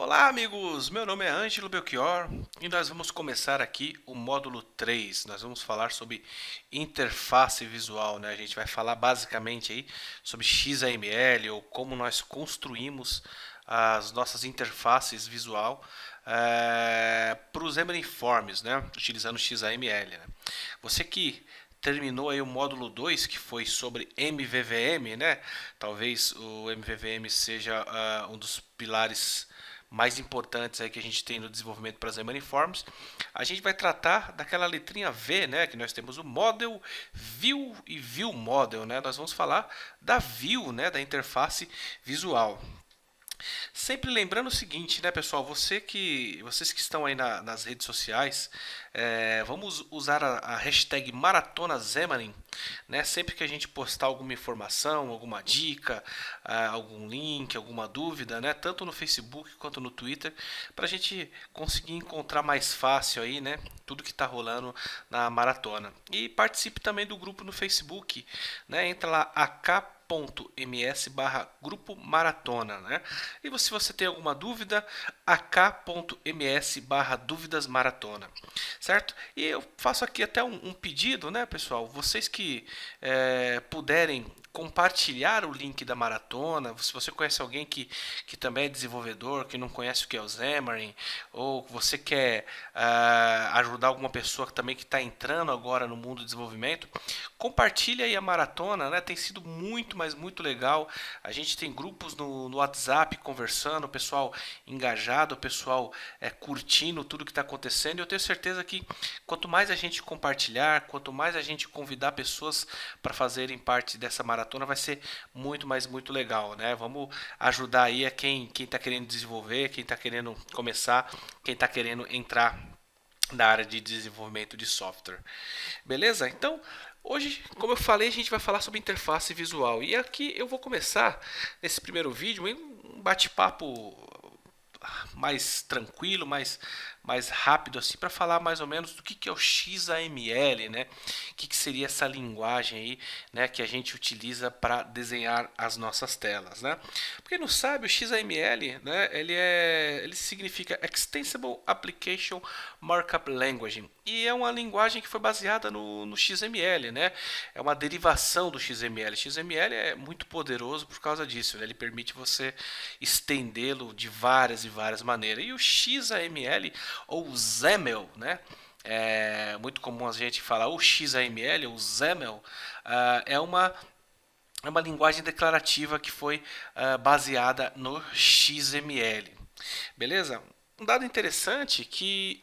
Olá, amigos! Meu nome é Ângelo Belchior e nós vamos começar aqui o módulo 3. Nós vamos falar sobre interface visual, né? A gente vai falar basicamente aí sobre XAML ou como nós construímos as nossas interfaces visual para os Xamarin Forms, né? Utilizando XAML, né? Você que terminou aí o módulo 2 que foi sobre MVVM, né? Talvez o MVVM seja um dos pilares mais importantes aí que a gente tem no desenvolvimento para as Xamarin Forms. A gente vai tratar daquela letrinha V, né, que nós temos o Model, View e View Model, né? Nós vamos falar da View, né, da interface visual. Sempre lembrando o seguinte, né, pessoal? Vocês que estão aí nas redes sociais, vamos usar a hashtag MaratonaXamarin, né? Sempre que a gente postar alguma informação, alguma dica, algum link, alguma dúvida, né? Tanto no Facebook quanto no Twitter, para a gente conseguir encontrar mais fácil aí, né? Tudo que está rolando na maratona. E participe também do grupo no Facebook, né? Entra lá, ak.ms/grupo maratona, né? E se você tem alguma dúvida, ak.ms/dúvidas maratona, certo? E eu faço aqui até um pedido, né, pessoal? Vocês que puderem compartilhar o link da maratona, se você conhece alguém que também é desenvolvedor, que não conhece o que é o Xamarin, ou você quer ajudar alguma pessoa também que está entrando agora no mundo do desenvolvimento, compartilha aí a maratona, né? Tem sido muito, mas muito legal. A gente tem grupos no WhatsApp conversando, o pessoal engajado, o pessoal curtindo tudo que está acontecendo. E eu tenho certeza que quanto mais a gente compartilhar, quanto mais a gente convidar pessoas para fazerem parte dessa maratona, vai ser muito, mas muito legal, né? Vamos ajudar aí a quem está querendo desenvolver, quem está querendo começar, quem está querendo entrar na área de desenvolvimento de software. Beleza? Então, hoje, como eu falei, a gente vai falar sobre interface visual. E aqui eu vou começar, nesse primeiro vídeo, um bate-papo mais tranquilo, mais rápido assim, para falar mais ou menos do que é o XAML, né? O que seria essa linguagem aí, né, que a gente utiliza para desenhar as nossas telas, né? Porque não sabe, o XAML, né, ele significa Extensible Application Markup Language, e é uma linguagem que foi baseada no XML, né? É uma derivação do XML. XML é muito poderoso por causa disso, né? Ele permite você estendê-lo de várias e várias maneiras. E o XAML ou XAML, né? É muito comum a gente falar o XAML ou XAML, é uma linguagem declarativa que foi baseada no XML. Beleza? Um dado interessante que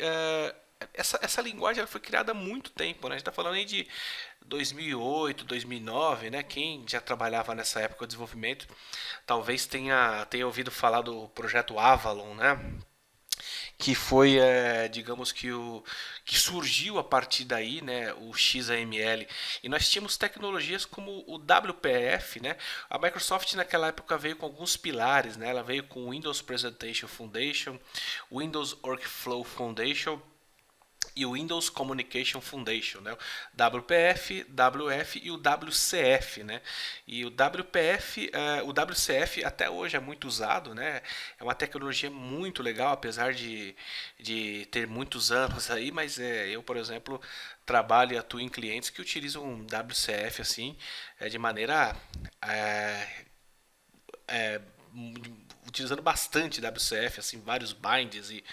essa linguagem ela foi criada há muito tempo, né? A gente está falando aí de 2008, 2009, né? Quem já trabalhava nessa época de desenvolvimento talvez tenha ouvido falar do projeto Avalon, né? Que foi, digamos que surgiu a partir daí, né, o XAML. E nós tínhamos tecnologias como o WPF, né? A Microsoft naquela época veio com alguns pilares, né? Ela veio com o Windows Presentation Foundation, Windows Workflow Foundation e o Windows Communication Foundation, né? O WPF, WF e o WCF, né? E o WCF até hoje é muito usado, né? É uma tecnologia muito legal, apesar de ter muitos anos aí, mas eu, por exemplo, trabalho e atuo em clientes que utilizam um WCF assim, de maneira utilizando bastante WCF, assim, vários binds e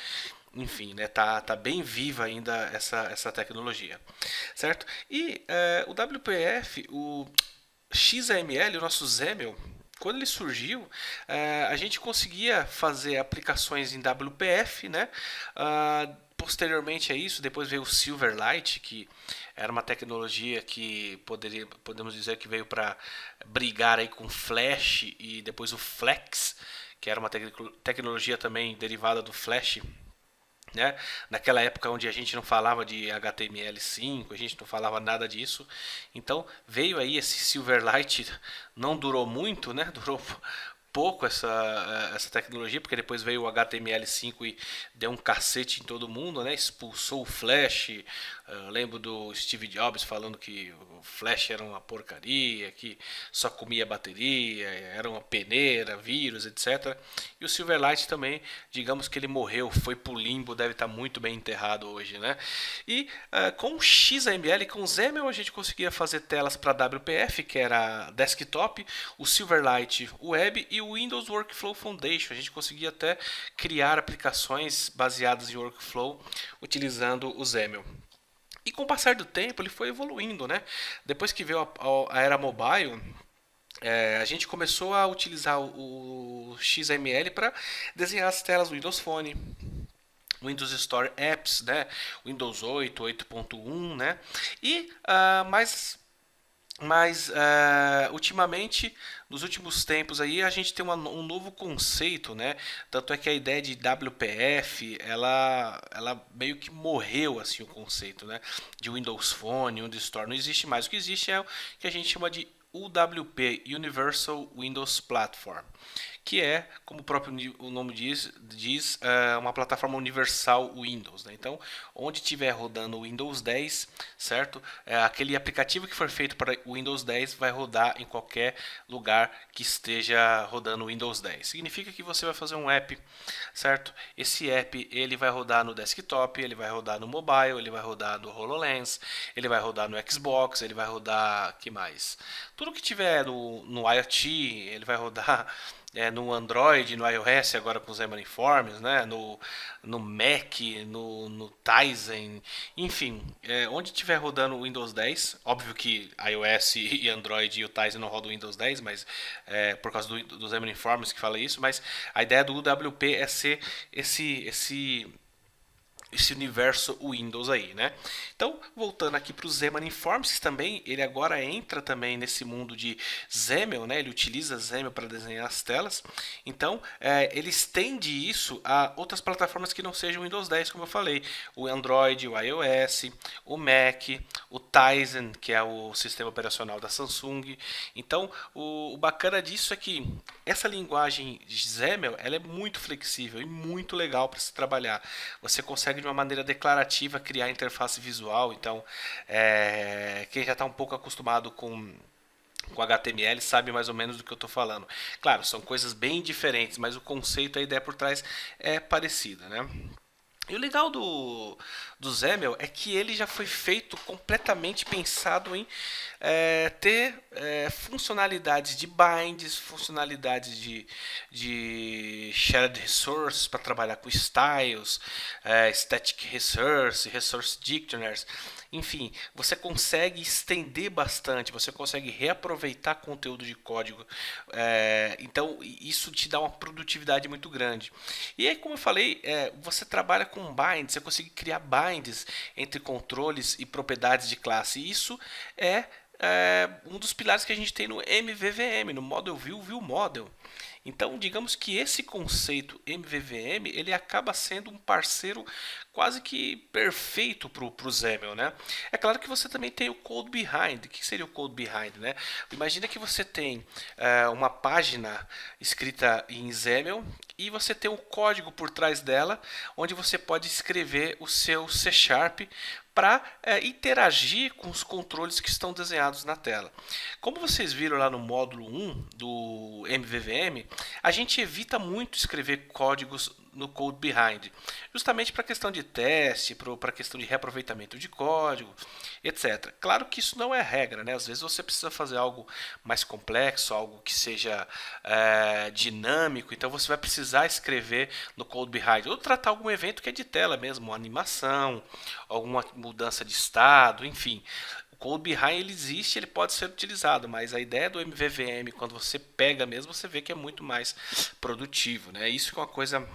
enfim, né, tá bem viva ainda essa tecnologia, certo? E o WPF, o XAML, o nosso XAML, quando ele surgiu, a gente conseguia fazer aplicações em WPF, né? Posteriormente a isso, depois veio o Silverlight, que era uma tecnologia que podemos dizer que veio para brigar aí com Flash, e depois o Flex, que era uma tecnologia também derivada do Flash, né? Naquela época onde a gente não falava de HTML5, a gente não falava nada disso. Então veio aí esse Silverlight, não durou muito, né? Durou pouco essa tecnologia, porque depois veio o HTML5 e deu um cacete em todo mundo, né? Expulsou o Flash. Lembro do Steve Jobs falando que o Flash era uma porcaria, que só comia bateria, era uma peneira, vírus, etc. E o Silverlight também, digamos que ele morreu, foi pro limbo, deve estar muito bem enterrado hoje, né? E com o XAML, com o XAML, a gente conseguia fazer telas para WPF, que era desktop, o Silverlight Web e o Windows Workflow Foundation. A gente conseguia até criar aplicações baseadas em workflow utilizando o XAML. E com o passar do tempo ele foi evoluindo, né? Depois que veio a era mobile, a gente começou a utilizar o XML para desenhar as telas do Windows Phone, Windows Store Apps, né? Windows 8, 8.1, né? E ultimamente, nos últimos tempos aí, a gente tem um novo conceito, né? Tanto é que a ideia de WPF, ela meio que morreu assim o conceito, né? De Windows Phone, Windows Store, não existe mais. O que existe é o que a gente chama de UWP, Universal Windows Platform, que é, como o próprio o nome diz uma plataforma universal Windows, né? Então, onde estiver rodando o Windows 10, certo? Aquele aplicativo que for feito para o Windows 10 vai rodar em qualquer lugar que esteja rodando o Windows 10. Significa que você vai fazer um app, certo? Esse app ele vai rodar no desktop, ele vai rodar no mobile, ele vai rodar no HoloLens, ele vai rodar no Xbox, ele vai rodar, que mais? Tudo que tiver no IoT, ele vai rodar no Android, no iOS, agora com os Xamarin Forms, né? no Mac, no Tizen, enfim, onde estiver rodando o Windows 10, óbvio que iOS e Android e o Tizen não rodam o Windows 10, mas por causa do Xamarin Forms que fala isso, mas a ideia do UWP é ser esse universo Windows aí, né? Então, voltando aqui para o Xamarin Forms, também ele agora entra também nesse mundo de XAML, né? Ele utiliza XAML para desenhar as telas. Então, ele estende isso a outras plataformas que não sejam Windows 10, como eu falei, o Android, o iOS, o Mac, o Tizen, que é o sistema operacional da Samsung. Então, o bacana disso é que essa linguagem de XAML, ela é muito flexível e muito legal para se trabalhar. Você consegue de uma maneira declarativa criar interface visual. Então, quem já está um pouco acostumado com HTML sabe mais ou menos do que eu estou falando. Claro, são coisas bem diferentes, mas o conceito, a ideia por trás é parecida, né? E o legal do XAML é que ele já foi feito completamente pensado em ter funcionalidades de binds, funcionalidades de shared resources para trabalhar com styles, static resource, resource dictionaries. Enfim, você consegue estender bastante, você consegue reaproveitar conteúdo de código. Então, isso te dá uma produtividade muito grande. E aí, como eu falei, você trabalha com binds, você consegue criar binds entre controles e propriedades de classe. E isso é um dos pilares que a gente tem no MVVM, no Model View Model. Então, digamos que esse conceito MVVM ele acaba sendo um parceiro quase que perfeito para o XAML, né? É claro que você também tem o Code Behind. O que seria o Code Behind, né? Imagina que você tem uma página escrita em XAML e você tem um código por trás dela, onde você pode escrever o seu C# para interagir com os controles que estão desenhados na tela. Como vocês viram lá no módulo 1 do MVVM, a gente evita muito escrever códigos no Code Behind, justamente para a questão de teste, para a questão de reaproveitamento de código, etc. Claro que isso não é regra, né? Às vezes você precisa fazer algo mais complexo, algo que seja dinâmico, então você vai precisar escrever no Code Behind, ou tratar algum evento que é de tela mesmo, uma animação, alguma mudança de estado, enfim. O Code Behind ele existe, ele pode ser utilizado, mas a ideia do MVVM, quando você pega mesmo, você vê que é muito mais produtivo, né? Isso que é uma coisa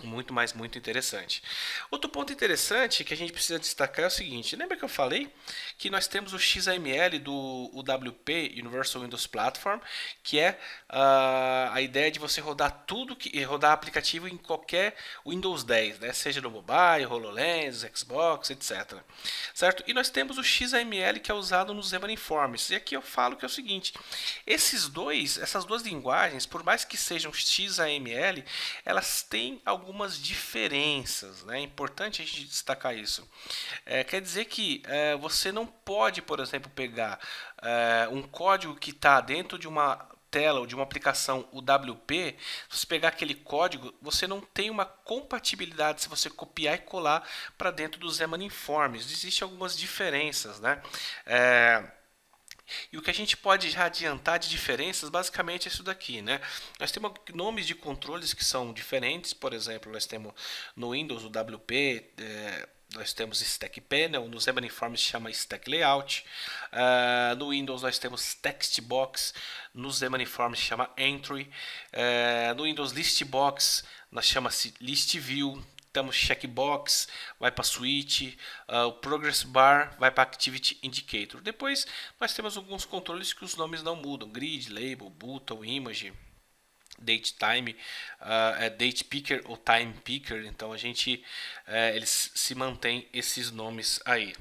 Muito interessante. Outro ponto interessante que a gente precisa destacar é o seguinte: lembra que eu falei que nós temos o XAML do UWP, Universal Windows Platform, que é a ideia de você rodar tudo, rodar aplicativo em qualquer Windows 10, né? Seja no mobile, HoloLens, Xbox, etc. Certo? E nós temos o XAML que é usado no Xamarin Forms. E aqui eu falo que é o seguinte: essas duas linguagens, por mais que sejam XAML, elas têm algumas diferenças, né? É importante a gente destacar isso. Quer dizer que você não pode, por exemplo, pegar um código que está dentro de uma tela ou de uma aplicação UWP, se você pegar aquele código, você não tem uma compatibilidade se você copiar e colar para dentro do Xamarin Forms. Existem algumas diferenças, né? E o que a gente pode já adiantar de diferenças, basicamente é isso daqui, né? Nós temos nomes de controles que são diferentes, por exemplo, nós temos no Windows o WP, nós temos Stack Panel, no Xamarin Forms se chama Stack Layout, no Windows nós temos Text Box, no Xamarin Forms se chama Entry, no Windows List Box nós chama-se List View, temos checkbox, vai para switch, o progress bar vai para activity indicator. Depois nós temos alguns controles que os nomes não mudam: grid, label, button, image, date time, date picker ou time picker. Então eles se mantêm esses nomes aí.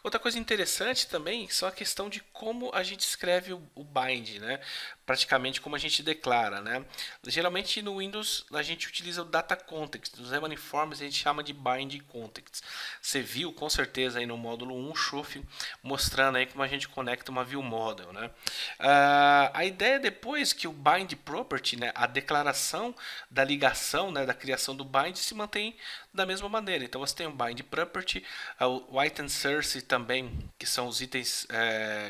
Outra coisa interessante também são a questão de como a gente escreve o bind, né? Praticamente como a gente declara, né? Geralmente no Windows a gente utiliza o data context, nos Xamarin Forms a gente chama de bind context. Você viu com certeza aí no módulo 1 o Schuff mostrando aí como a gente conecta uma view model, né? A ideia é depois que o bind property, né, a declaração da ligação, né, da criação do bind se mantém da mesma maneira. Então você tem o bind property, o item source também, que são os itens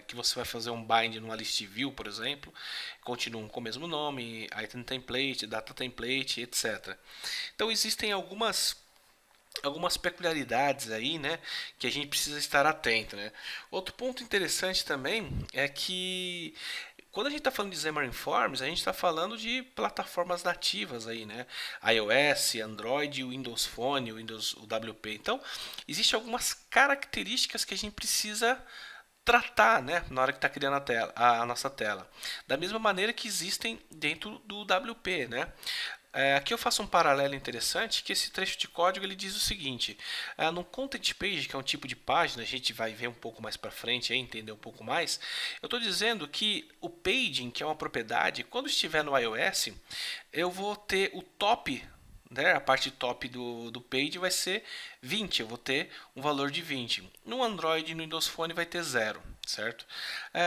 que você vai fazer um bind numa list view, por exemplo, continuam com o mesmo nome, item template, data template, etc. Então existem algumas peculiaridades aí, né, que a gente precisa estar atento, né? Outro ponto interessante também é que quando a gente está falando de Xamarin Forms, a gente está falando de plataformas nativas aí, né? iOS, Android, Windows Phone, Windows WP. Então, existem algumas características que a gente precisa tratar, né, na hora que está criando a nossa tela. Da mesma maneira que existem dentro do WP, né? Aqui eu faço um paralelo interessante, que esse trecho de código ele diz o seguinte: no content page, que é um tipo de página, a gente vai ver um pouco mais para frente, aí, entender um pouco mais. Eu estou dizendo que o paging, que é uma propriedade, quando estiver no iOS, eu vou ter o top, né, a parte top do page vai ser 20, eu vou ter um valor de 20. No Android e no Windows Phone vai ter 0, certo?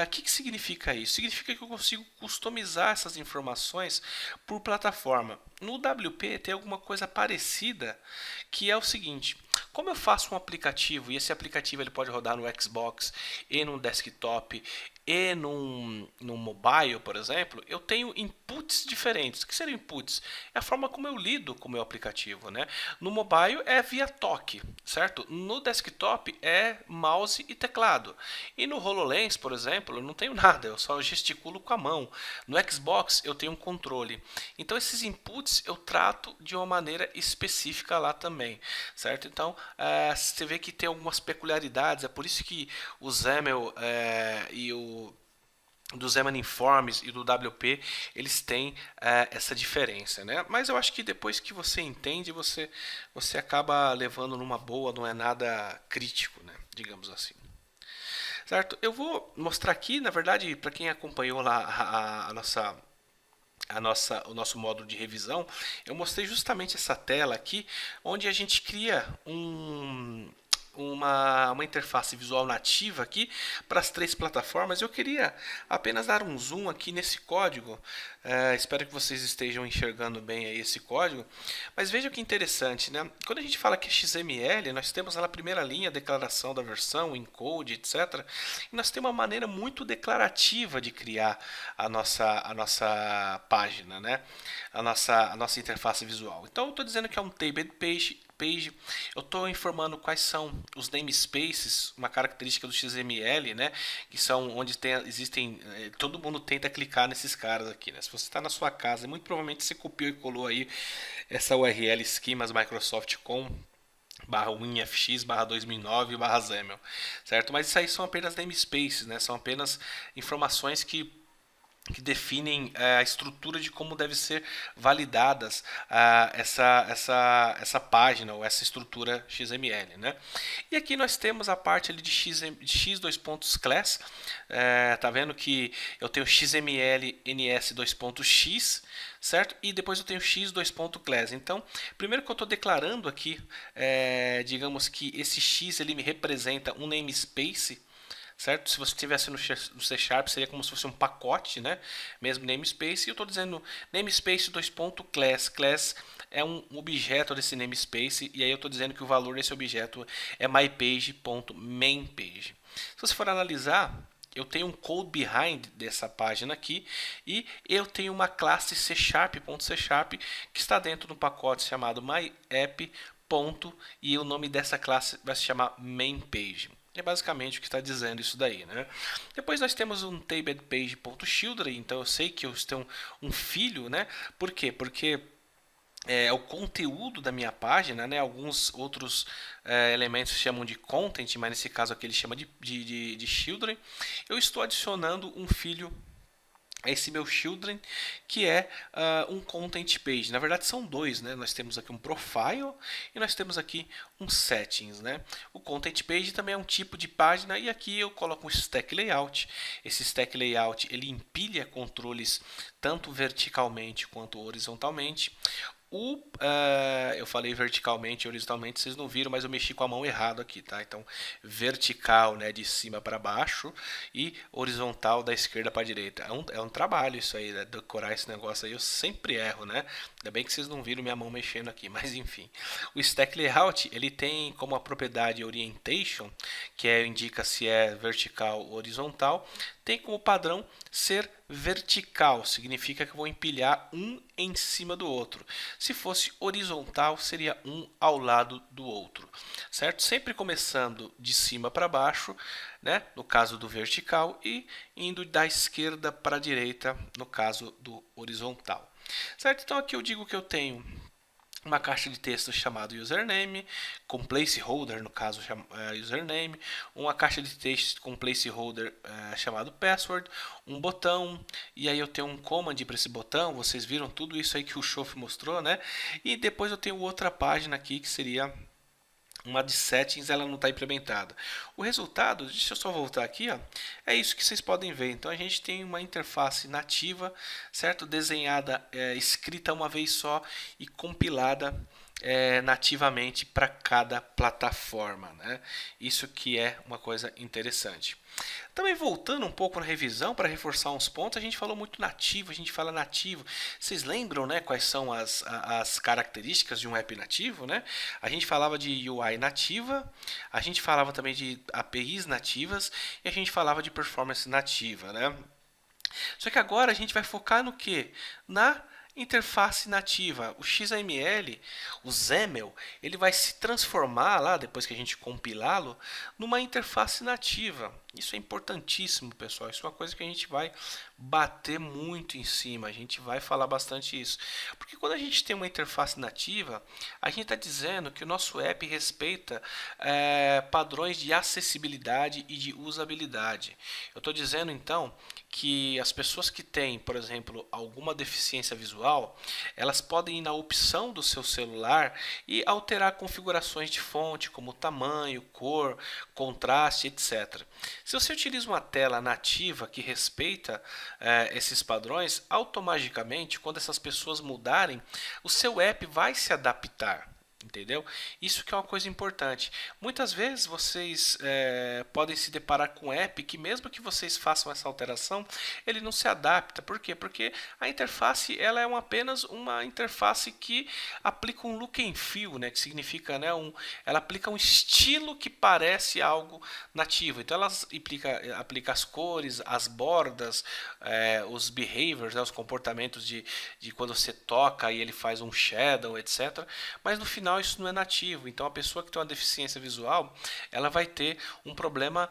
O que significa isso? Significa que eu consigo customizar essas informações por plataforma. No WP tem alguma coisa parecida, que é o seguinte: como eu faço um aplicativo e esse aplicativo ele pode rodar no Xbox e no desktop e num mobile, por exemplo, eu tenho inputs diferentes. O que seriam inputs? É a forma como eu lido com o meu aplicativo, né? No mobile é via toque, certo? No desktop é mouse e teclado. E no HoloLens, por exemplo, eu não tenho nada, eu só gesticulo com a mão. No Xbox eu tenho um controle. Então esses inputs eu trato de uma maneira específica lá também, certo? Então você vê que tem algumas peculiaridades, é por isso que o XAML e o do Xamarin Forms e do WP, eles têm essa diferença, né? Mas eu acho que depois que você entende, você acaba levando numa boa, não é nada crítico, né? Digamos assim. Certo? Eu vou mostrar aqui, na verdade, para quem acompanhou lá o nosso módulo de revisão, eu mostrei justamente essa tela aqui, onde a gente cria uma interface visual nativa aqui para as três plataformas. Eu queria apenas dar um zoom aqui nesse código. Espero que vocês estejam enxergando bem aí esse código. Mas veja que interessante, né? Quando a gente fala que é XML, nós temos lá na primeira linha a declaração da versão, encode, etc. E nós temos uma maneira muito declarativa de criar a nossa página, né? A nossa interface visual. Então eu estou dizendo que é um table page. Eu estou informando quais são os namespaces, uma característica do XML, né? Que são onde existem. Todo mundo tenta clicar nesses caras aqui, né? Se você está na sua casa, muito provavelmente você copiou e colou aí essa URL schemas.microsoft.com /winfx/2009/XAML, certo? Mas isso aí são apenas namespaces, né? São apenas informações que definem a estrutura de como deve ser validadas essa página ou essa estrutura XML, né? E aqui nós temos a parte ali de x2.class, tá vendo que eu tenho xml ns2.x, certo? E depois eu tenho x2.class. Então, primeiro que eu estou declarando aqui, digamos que esse x ele me representa um namespace, certo? Se você tivesse no C Sharp, seria como se fosse um pacote, né? Mesmo namespace. E eu estou dizendo namespace 2.class. Class é um objeto desse namespace. E aí eu estou dizendo que o valor desse objeto é mypage.mainPage. Se você for analisar, eu tenho um code behind dessa página aqui. E eu tenho uma classe C Sharp.C Sharp que está dentro do pacote chamado myapp. E o nome dessa classe vai se chamar mainPage. É basicamente o que está dizendo isso daí, né? Depois nós temos um tablepage.children, então eu sei que eu tenho um filho, né? Por quê? Porque o conteúdo da minha página, né? Alguns outros elementos chamam de content, mas nesse caso aqui ele chama de children. Eu estou adicionando um filho esse meu children, que é um content page. Na verdade são dois, né? Nós temos aqui um profile e nós temos aqui um settings, né? O content page também é um tipo de página e aqui eu coloco um stack layout. Esse stack layout ele empilha controles tanto verticalmente quanto horizontalmente. Eu falei verticalmente e horizontalmente, vocês não viram, mas eu mexi com a mão errado aqui, tá? Então, vertical, né, de cima para baixo e horizontal da esquerda para a direita. É um trabalho isso aí, né? Decorar esse negócio aí, eu sempre erro, né? Ainda bem que vocês não viram minha mão mexendo aqui, mas enfim. O stack layout, ele tem como a propriedade orientation, que indica se é vertical ou horizontal, tem como padrão ser vertical, significa que eu vou empilhar um em cima do outro. Se fosse horizontal, seria um ao lado do outro, certo? Sempre começando de cima para baixo, né? No caso do vertical, e indo da esquerda para a direita, no caso do horizontal, certo? Então aqui eu digo que eu tenho uma caixa de texto chamada username, com placeholder, no caso username, uma caixa de texto com placeholder chamado password, um botão, e aí eu tenho um command para esse botão, vocês viram tudo isso aí que o Shof mostrou, né? E depois eu tenho outra página aqui que seria uma de settings, ela não está implementada. O resultado, deixa eu só voltar aqui, ó, é isso que vocês podem ver. Então a gente tem uma interface nativa, certo? Desenhada, escrita uma vez só e compilada nativamente para cada plataforma, né? Isso que é uma coisa interessante. Também voltando um pouco na revisão, para reforçar uns pontos, a gente falou muito nativo, a gente fala nativo. Vocês lembram, né, quais são as características de um app nativo, né? A gente falava de UI nativa, a gente falava também de APIs nativas e a gente falava de performance nativa, né? Só que agora a gente vai focar no que? Na interface nativa. O XML, o XAML, ele vai se transformar lá, depois que a gente compilá-lo, numa interface nativa. Isso é importantíssimo, pessoal. Isso é uma coisa que a gente vai bater muito em cima. A gente vai falar bastante isso. Porque quando a gente tem uma interface nativa, a gente está dizendo que o nosso app respeita padrões de acessibilidade e de usabilidade. Eu estou dizendo, então, que as pessoas que têm, por exemplo, alguma deficiência visual, elas podem ir na opção do seu celular e alterar configurações de fonte, como tamanho, cor, contraste, etc. Se você utiliza uma tela nativa que respeita esses padrões, automaticamente, quando essas pessoas mudarem, o seu app vai se adaptar. Entendeu? Isso que é uma coisa importante. Muitas vezes vocês podem se deparar com um app que mesmo que vocês façam essa alteração, ele não se adapta. Por quê? Porque a interface ela é apenas uma interface que aplica um look and feel, né? Que significa, né, ela aplica um estilo que parece algo nativo. Então ela aplica as cores, as bordas, os behaviors, né, os comportamentos de quando você toca e ele faz um shadow, etc. Mas no final original isso não é nativo. Então a pessoa que tem uma deficiência visual, ela vai ter um problema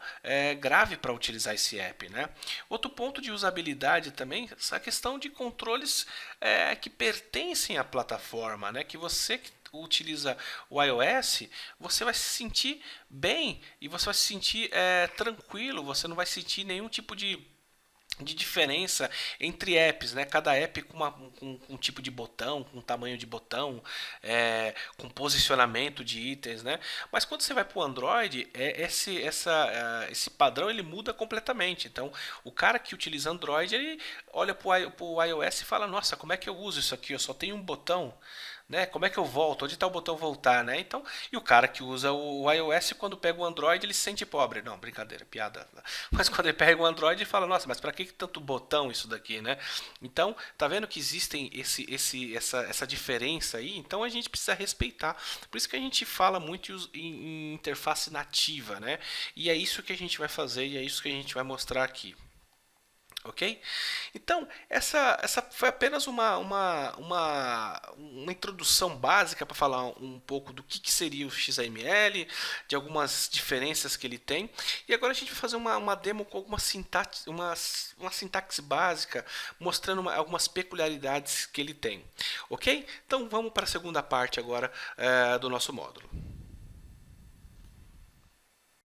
grave para utilizar esse app, né? Outro ponto de usabilidade também, essa questão de controles que pertencem à plataforma, né? Que você que utiliza o iOS, você vai se sentir bem e você vai se sentir tranquilo, você não vai sentir nenhum tipo de diferença entre apps, né? Cada app com um tipo de botão, com um tamanho de botão, com posicionamento de itens, né? Mas quando você vai para o Android, esse padrão ele muda completamente. Então, o cara que utiliza Android, ele olha para o iOS e fala: Nossa, como é que eu uso isso aqui? Eu só tenho um botão. Né? Como é que eu volto? Onde está o botão voltar, né? Então, e o cara que usa o iOS, quando pega o Android, ele se sente pobre. Não, brincadeira, piada. Mas quando ele pega o Android, ele fala: Nossa, mas para que tanto botão isso daqui, né? Então, tá vendo que existem essa diferença aí? Então a gente precisa respeitar. Por isso que a gente fala muito em interface nativa, né? E é isso que a gente vai fazer e é isso que a gente vai mostrar aqui. Ok? Então, essa foi apenas uma introdução básica para falar um pouco do que seria o XML, de algumas diferenças que ele tem. E agora a gente vai fazer uma demo com alguma sintaxe, uma sintaxe básica, mostrando algumas peculiaridades que ele tem. Ok? Então, vamos para a segunda parte agora do nosso módulo.